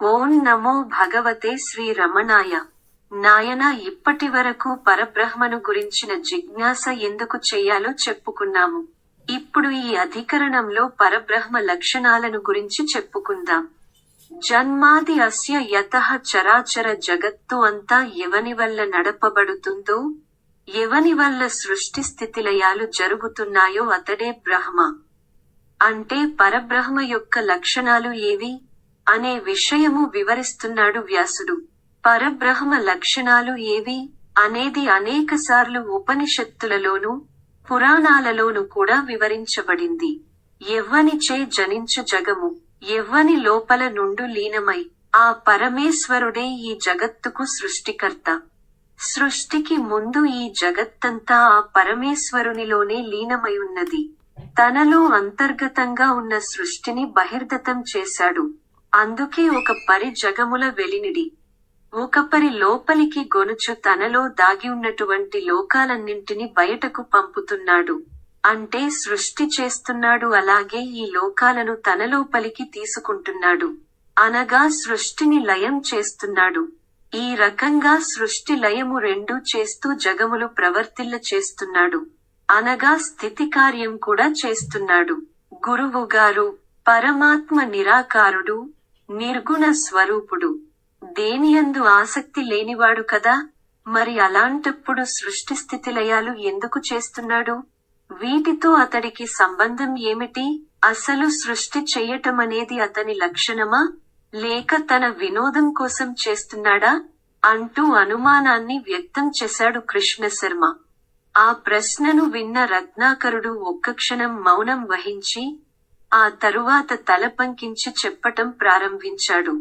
ఓం నమో భగవతే శ్రీ రమణాయ. నాయనా, ఇప్పటివరకు పరబ్రహ్మను గురించిన జిజ్ఞాస ఎందుకు చెయ్యాలో చెప్పుకున్నాము. ఇప్పుడు ఈ అధికరణంలో పరబ్రహ్మ లక్షణాలను గురించి చెప్పుకుందాం. జన్మాది అస్య యతః చరాచర జగత్తు అంతా ఎవని వల్ల నడపబడుతుందో, ఎవని వల్ల సృష్టి స్థితిలయాలు జరుగుతున్నాయో అతడే బ్రహ్మ. అంటే పరబ్రహ్మ యొక్క లక్షణాలు ఏవి అనే విషయము వివరిస్తున్నాడు వ్యాసుడు. పరబ్రహ్మ లక్షణాలు ఏవి అనేది అనేకసార్లు ఉపనిషత్తులలోనూ పురాణాలలోనూ కూడా వివరించబడింది. ఎవ్వనిచే జనించు జగము, ఎవ్వని లోపల నుండు లీనమై ఆ పరమేశ్వరుడే ఈ జగత్తుకు సృష్టికర్త. సృష్టికి ముందు ఈ జగత్తంతా ఆ పరమేశ్వరునిలోనే లీనమై ఉన్నది. తనలో అంతర్గతంగా ఉన్న సృష్టిని బహిర్గతం చేశాడు. అందుకే ఒక పరి జగముల వెలినిడి, ఒక పరి లోపలికి గొనుచు తనలో దాగి ఉన్నటువంటి లోకాలన్నింటినీ బయటకు పంపుతున్నాడు. అంటే సృష్టి చేస్తున్నాడు, అలాగే ఈ లోకాలను తనలోపలికి తీసుకుంటున్నాడు. అనగా సృష్టిని లయం చేస్తున్నాడు. ఈ రకంగా సృష్టి లయము రెండూ చేస్తూ జగములు ప్రవర్తిల్ల చేస్తున్నాడు. అనగా స్థితి కార్యం కూడా చేస్తున్నాడు. గురువుగారు పరమాత్మ నిరాకారుడు, నిర్గుణ స్వరూపుడు, దేనియందు ఆసక్తి లేనివాడు కదా. మరి అలాంటప్పుడు సృష్టి స్థితి లయాలు ఎందుకు చేస్తున్నాడు? వీటితో అతడికి సంబంధం ఏమిటి? అసలు సృష్టి చెయ్యటమనేది అతని లక్షణమా, లేక తన వినోదం కోసం చేస్తున్నాడా అంటూ అనుమానాన్ని వ్యక్తం చేశాడు కృష్ణశర్మ. ఆ ప్రశ్నను విన్న రత్నాకరుడు ఒక్క క్షణం మౌనం వహించి ఆ తరువాత తల పంకించి చెప్పటం ప్రారంభించాడు.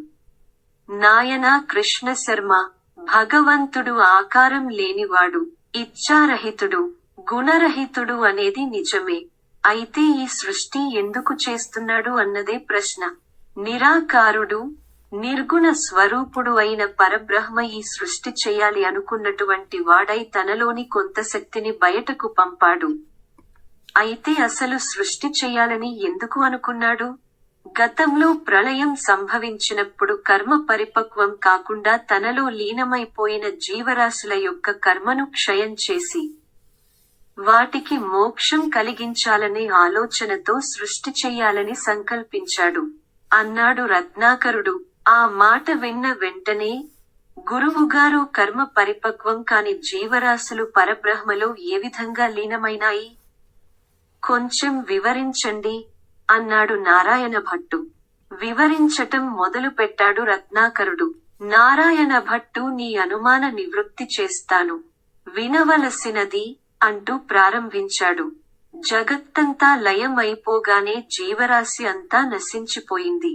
నాయనా కృష్ణశర్మ, భగవంతుడు ఆకారం లేనివాడు, ఇచ్ఛారహితుడు, గుణరహితుడు అనేది నిజమే. అయితే ఈ సృష్టి ఎందుకు చేస్తున్నాడు అన్నదే ప్రశ్న. నిరాకారుడు, నిర్గుణ స్వరూపుడు అయిన పరబ్రహ్మ ఈ సృష్టి చేయాలి అనుకున్నటువంటి వాడై తనలోని కొంత శక్తిని బయటకు పంపాడు. అయితే అసలు సృష్టి చేయాలని ఎందుకు అనుకున్నాడు? గతంలో ప్రళయం సంభవించినప్పుడు కర్మ పరిపక్వం కాకుండా తనలో లీనమైపోయిన జీవరాశుల యొక్క కర్మను క్షయం చేసి వాటికి మోక్షం కలిగించాలనే ఆలోచనతో సృష్టి చెయ్యాలని సంకల్పించాడు అన్నాడు రత్నాకరుడు. ఆ మాట విన్న వెంటనే, గురువుగారు కర్మ పరిపక్వం కాని జీవరాశులు పరబ్రహ్మలో ఏ విధంగా లీనమైనాయి? కొంచెం వివరించండి అన్నాడు నారాయణ భట్టు. వివరించటం మొదలు పెట్టాడు రత్నాకరుడు. నారాయణ భట్టు, నీ అనుమాన నివృత్తి చేస్తాను, వినవలసినది అంటూ ప్రారంభించాడు. జగత్తంతా లయం అయిపోగానే జీవరాశి అంతా నశించిపోయింది.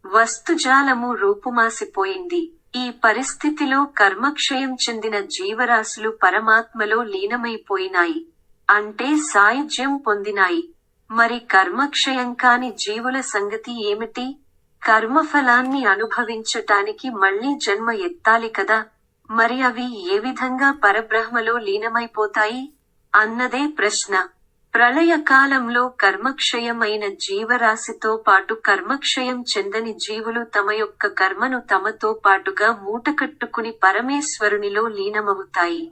వస్తుజాలము రూపుమాసిపోయింది. ఈ పరిస్థితిలో కర్మక్షయం చెందిన జీవరాశులు పరమాత్మలో లీనమైపోయినాయి. అంటే సాయుజ్యం పొందినాయి. మరి కర్మక్షయం కాని జీవుల సంగతి ఏమిటి? కర్మఫలాన్ని అనుభవించటానికి మళ్లీ జన్మ ఎత్తాలి కదా. మరి అవి ఏ విధంగా పరబ్రహ్మలో లీనమైపోతాయి అన్నదే ప్రశ్న. ప్రళయకాలంలో కర్మక్షయమైన జీవరాశితో పాటు కర్మక్షయం చెందని జీవులు తమ యొక్క కర్మను తమతో పాటుగా మూటకట్టుకుని పరమేశ్వరునిలో లీనమవుతాయి.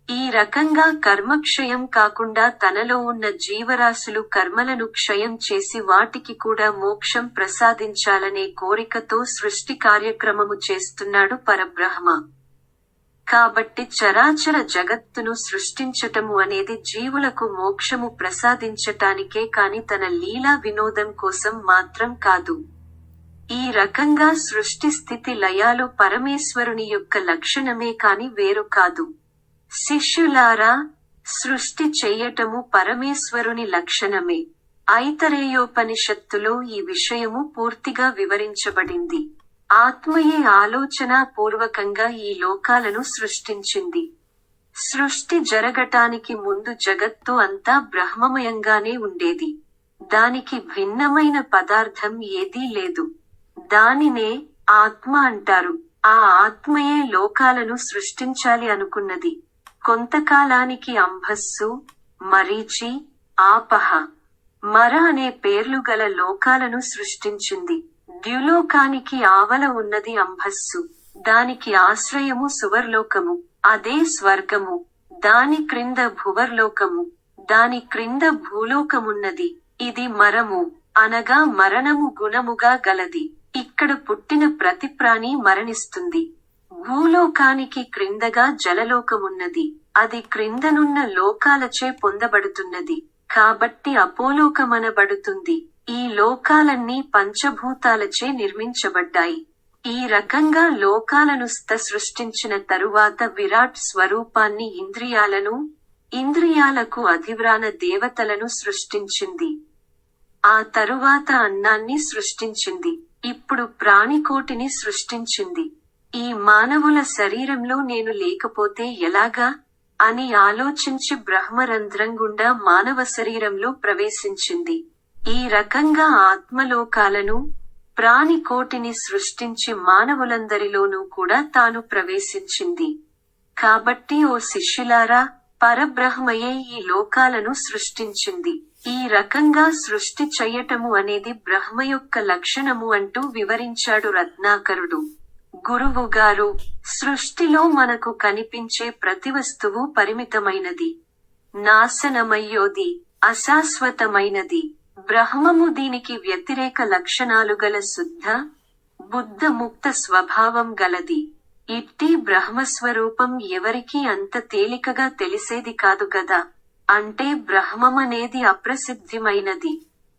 ఈ రకంగా కర్మక్షయం కాకుండా తనలో ఉన్న జీవరాశులు కర్మలను క్షయం చేసి వాటికి కూడా మోక్షం ప్రసాదించాలనే కోరికతో సృష్టి కార్యక్రమము చేస్తున్నాడు పరబ్రహ్మ. కాబట్టి చరాచర జగత్తును సృష్టించటము అనేది జీవులకు మోక్షము ప్రసాదించటానికే కాని తన లీలా వినోదం కోసం మాత్రం కాదు. ఈ రకంగా సృష్టి స్థితి లయాలు పరమేశ్వరుని యొక్క లక్షణమే కాని వేరు కాదు. శిష్యులారా, సృష్టి చెయ్యటము పరమేశ్వరుని లక్షణమే. ఐతరేయోపనిషత్తులో ఈ విషయము పూర్తిగా వివరించబడింది. ఆత్మయే ఆలోచనా పూర్వకంగా ఈ లోకాలను సృష్టించింది. సృష్టి జరగటానికి ముందు జగత్తు అంతా బ్రహ్మమయంగానే ఉండేది. దానికి భిన్నమైన పదార్థం ఏదీ లేదు. దానినే ఆత్మ అంటారు. ఆ ఆత్మయే లోకాలను సృష్టించాలి అనుకున్నది. కొంతకాలానికి అంభస్సు, మరీచి, ఆపహ, మర అనే పేర్లు గల లోకాలను సృష్టించింది. ద్యులోకానికి ఆవల ఉన్నది అంబస్సు, దానికి ఆశ్రయము సువర్లోకము, అదే స్వర్గము, దాని క్రింద భువర్లోకము, దాని క్రింద భూలోకమున్నది. ఇది మరము, అనగా మరణము గుణముగా గలది. ఇక్కడ పుట్టిన ప్రతి ప్రాణి మరణిస్తుంది. భూలోకానికి క్రిందగా జలలోకమున్నది, అది క్రిందనున్న లోకాలచే పొందబడుతున్నది, కాబట్టి అపోలోకమనబడుతుంది. ఈ లోకాలన్నీ పంచభూతాలచే నిర్మించబడ్డాయి. ఈ రకంగా లోకాలను సృష్టించిన తరువాత విరాట్ స్వరూపాన్ని ఇంద్రియాలకు అధివ్రాన దేవతలను సృష్టించింది. ఆ తరువాత అన్నాన్ని సృష్టించింది. ఇప్పుడు ప్రాణికోటిని సృష్టించింది. ఈ మానవుల శరీరంలో నేను లేకపోతే ఎలాగా అని ఆలోచించి బ్రహ్మరంధ్రం గుండా మానవ శరీరంలో ప్రవేశించింది. ఈ రకంగా ఆత్మలోకాలను, ప్రాణికోటిని సృష్టించి మానవులందరిలోనూ కూడా తాను ప్రవేశించింది. కాబట్టి ఓ శిష్యులారా, పరబ్రహ్మయే ఈ లోకాలను సృష్టించింది. ఈ రకంగా సృష్టి చెయ్యటము అనేది బ్రహ్మ యొక్క లక్షణము అంటూ వివరించాడు రత్నాకరుడు. గురువుగారు, సృష్టిలో మనకు కనిపించే ప్రతి వస్తువు పరిమితమైనది, నాశనమయ్యోది, అశాశ్వతమైనది. బ్రహ్మము దీనికి వ్యతిరేక లక్షణాలు గల శుద్ధ, బుద్ధ ముక్త స్వభావం గలది. ఇట్టి బ్రహ్మస్వరూపం ఎవరికీ అంత తేలికగా తెలిసేది కాదు గదా. అంటే బ్రహ్మమనేది అప్రసిద్ధమైనది,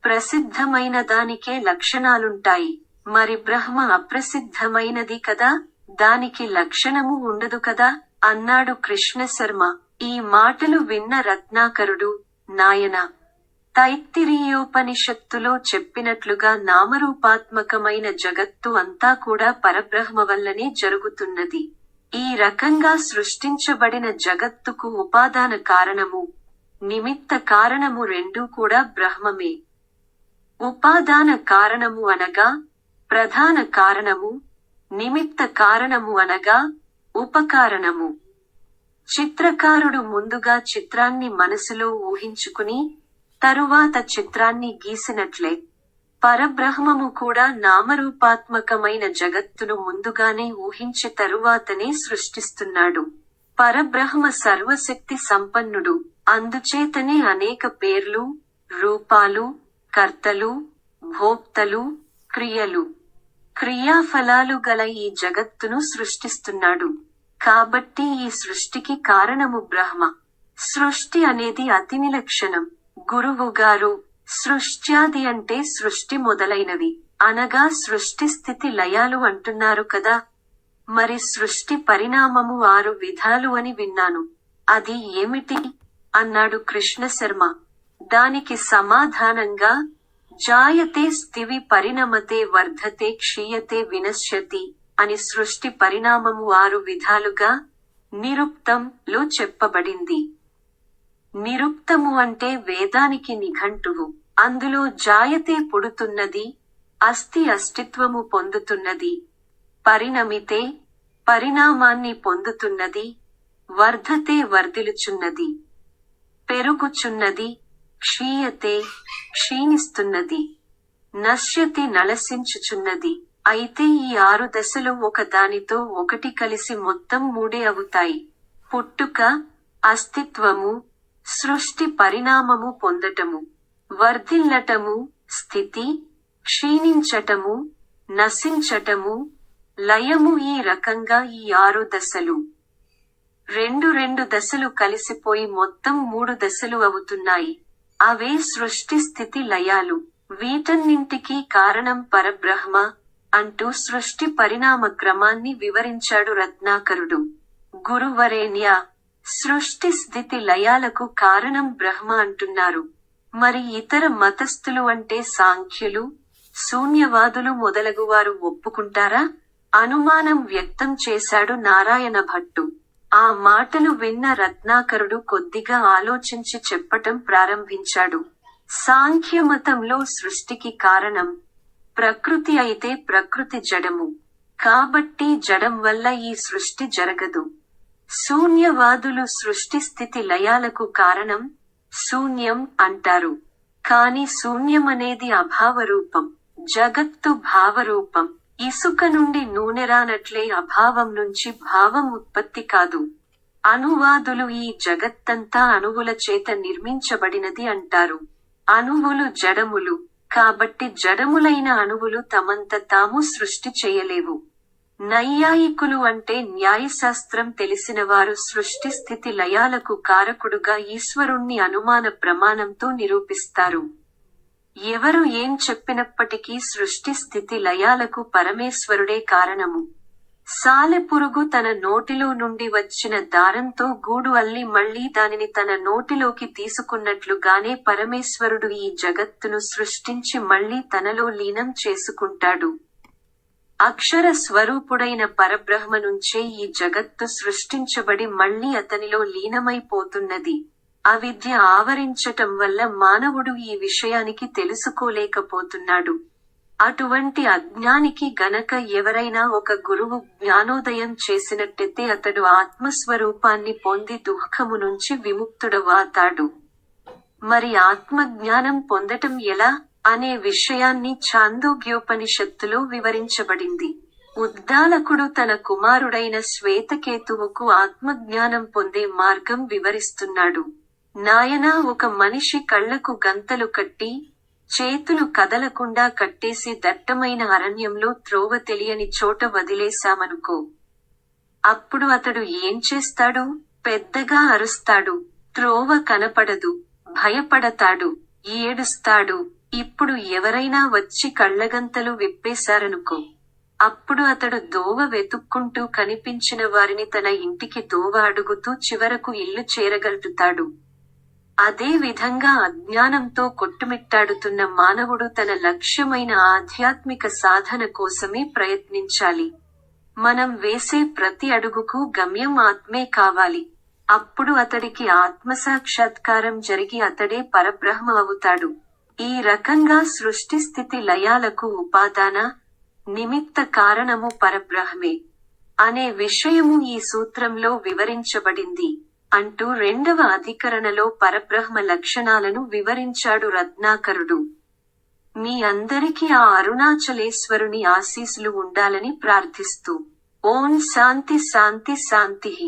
ప్రసిద్ధమైన దానికే లక్షణాలుంటాయి. మరి బ్రహ్మ అప్రసిద్ధమైనది కదా, దానికి లక్షణము ఉండదు కదా అన్నాడు కృష్ణశర్మ. ఈ మాటలు విన్న రత్నాకరుడు, నాయనా, తైత్తిరీయోపనిషత్తులో చెప్పినట్లుగా నామరూపాత్మకమైన జగత్తు అంతా కూడా పరబ్రహ్మ వల్లనే జరుగుతున్నది. ఈ రకంగా సృష్టించబడిన జగత్తుకు ఉపాదాన కారణము, నిమిత్త కారణము రెండూ కూడా బ్రహ్మమే. ఉపాదాన కారణము అనగా ప్రధాన కారణము, నిమిత్త కారణము అనగా ఉపకారణము. చిత్రకారుడు ముందుగా చిత్రాన్ని మనసులో ఊహించుకుని తరువాత చిత్రాన్ని గీసినట్లే పరబ్రహ్మము కూడా నామరూపాత్మకమైన జగత్తును ముందుగానే ఊహించి తరువాతనే సృష్టిస్తున్నాడు. పరబ్రహ్మ సర్వశక్తి సంపన్నుడు, అందుచేతనే అనేక పేర్లు, రూపాలు, కర్తలు, భోక్తలు, క్రియలు, క్రియాఫలాలు గల ఈ జగత్తును సృష్టిస్తున్నాడు. కాబట్టి ఈ సృష్టికి కారణము బ్రహ్మ. సృష్టి అనేది అతి నిలక్షణం. గురువుగారు, సృష్ట్యాది అంటే సృష్టి మొదలైనవి, అనగా సృష్టి స్థితి లయాలు అంటున్నారు కదా. మరి సృష్టి పరిణామము 6 విధాలు అని విన్నాను, అది ఏమిటి అన్నాడు కృష్ణశర్మ. దానికి సమాధానంగా, జాయతే స్థివి పరిణమతే వర్ధతే క్షీయతే వినశ్యతి అని సృష్టి పరిణామము 6 విధాలుగా నిరుక్తం లో చెప్పబడింది. నిరుక్తము అంటే వేదానికి నిఘంటువు. అందులో జాయతే పుడుతున్నది, అస్థి అస్తిత్వము పొందుతున్నది, పరిణమితే పరిణామాన్ని పొందుతున్నది, వర్ధతే వర్ధిల్లుచున్నది, పెరుగుచున్నది, క్షీయతే క్షీణిస్తున్నది, నశ్యతి నళసించుచున్నది. అయితే ఈ 6 దశలు ఒక దానితో ఒకటి కలిసి మొత్తం 3 అవుతాయి. పుట్టుక, అస్తిత్వము, సృష్టి పరిణామము పొందటము, వర్ధిల్లటము, స్థితి, క్షీణించటము, నశించటము, లయము. ఈ రకంగా ఈ 6 దశలు 2 దశలు కలిసిపోయి మొత్తం 3 దశలు అవుతున్నాయి. అవే సృష్టి స్థితి లయాలు. వీటన్నింటికీ కారణం పరబ్రహ్మ అంటూ సృష్టి పరిణామ క్రమాన్ని వివరించాడు రత్నాకరుడు. గురువరేణ్య, సృష్టి స్థితి లయాలకు కారణం బ్రహ్మ అంటున్నారు. మరి ఇతర మతస్థులు అంటే సాంఖ్యులు, శూన్యవాదులు మొదలగువారు ఒప్పుకుంటారా? అనుమానం వ్యక్తం చేశాడు నారాయణ భట్టు. ఆ మాటలు విన్న రత్నాకరుడు కొద్దిగా ఆలోచించి చెప్పటం ప్రారంభించాడు. సాంఖ్యమతంలో సృష్టికి కారణం ప్రకృతి అయితే ప్రకృతి జడము, కాబట్టి జడం వల్ల ఈ సృష్టి జరగదు. శూన్యవాదులు సృష్టి స్థితి లయాలకు కారణం శూన్యం అంటారు. కాని శూన్యమనేది అభావ రూపం, జగత్తు భావరూపం. ఇసుక నుండి నూనె రానట్లే అభావం నుంచి భావం ఉత్పత్తి కాదు. అనువాదులు ఈ జగత్తంతా అణువుల చేత నిర్మించబడినది అంటారు. అణువులు జడములు, కాబట్టి జడములైన అణువులు తమంత తాము సృష్టి చేయలేవు. నైయాయికులు అంటే న్యాయశాస్త్రం తెలిసినవారు సృష్టి స్థితి లయాలకు కారకుడుగా ఈశ్వరుణ్ణి అనుమాన ప్రమాణంతో నిరూపిస్తారు. ఎవరు ఏం చెప్పినప్పటికీ సృష్టి స్థితి లయాలకు పరమేశ్వరుడే కారణము. సాలెపురుగు తన నోటిలో నుండి వచ్చిన దారంతో గూడు అల్లి మళ్లీ దానిని తన నోటిలోకి తీసుకున్నట్లుగానే పరమేశ్వరుడు ఈ జగత్తును సృష్టించి మళ్లీ తనలో లీనం చేసుకుంటాడు. అక్షర స్వరూపుడైన పరబ్రహ్మ నుంచే ఈ జగత్తు సృష్టించబడి మళ్లీ అతనిలో లీనమైపోతున్నది. అవిద్య ఆవరించటం వల్ల మానవుడు ఈ విషయానికి తెలుసుకోలేకపోతున్నాడు. అటువంటి అజ్ఞానికి గనక ఎవరైనా ఒక గురువు జ్ఞానోదయం చేసినట్టయితే అతడు ఆత్మస్వరూపాన్ని పొంది దుఃఖము నుంచి విముక్తుడవుతాడు. మరి ఆత్మజ్ఞానం పొందటం ఎలా అనే విషయాన్ని ఛాందోగ్యోపనిషత్తులో వివరించబడింది. ఉద్దాలకుడు తన కుమారుడైన శ్వేతకేతువుకు ఆత్మజ్ఞానం పొందే మార్గం వివరిస్తున్నాడు. నాయనా, ఒక మనిషి కళ్లకు గంతలు కట్టి, చేతులు కదలకుండా కట్టేసి దట్టమైన అరణ్యంలో త్రోవ తెలియని చోట వదిలేశామనుకో. అప్పుడు అతడు ఏం చేస్తాడు? పెద్దగా అరుస్తాడు. త్రోవ కనపడదు. భయపడతాడు. ఏడుస్తాడు. ఇప్పుడు ఎవరైనా వచ్చి కళ్లగంతలు విప్పేశారనుకో. అప్పుడు అతడు దోవ వెతుక్కుంటూ కనిపించిన వారిని తన ఇంటికి దోవ అడుగుతూ చివరకు ఇల్లు చేరగలుగుతాడు. అదే విధంగా అజ్ఞానంతో కొట్టుమిట్టాడుతున్న మానవుడు తన లక్ష్యమైన ఆధ్యాత్మిక సాధన కోసమే ప్రయత్నించాలి. మనం వేసే ప్రతి అడుగుకు గమ్యం ఆత్మే కావాలి. అప్పుడు అతడికి ఆత్మసాక్షాత్కారం జరిగి అతడే పరబ్రహ్మ అవుతాడు. ఈ రకంగా సృష్టి స్థితి లయాలకు ఉపాదాన, నిమిత్త కారణము పరబ్రహ్మే అనే విషయము ఈ సూత్రంలో వివరించబడింది అంటూ 2వ అధికరణలో పరబ్రహ్మ లక్షణాలను వివరించాడు రత్నాకరుడు. మీ అందరికీ ఆ అరుణాచలేశ్వరుని ఆశీస్సులు ఉండాలని ప్రార్థిస్తూ ఓం శాంతి శాంతి శాంతిః.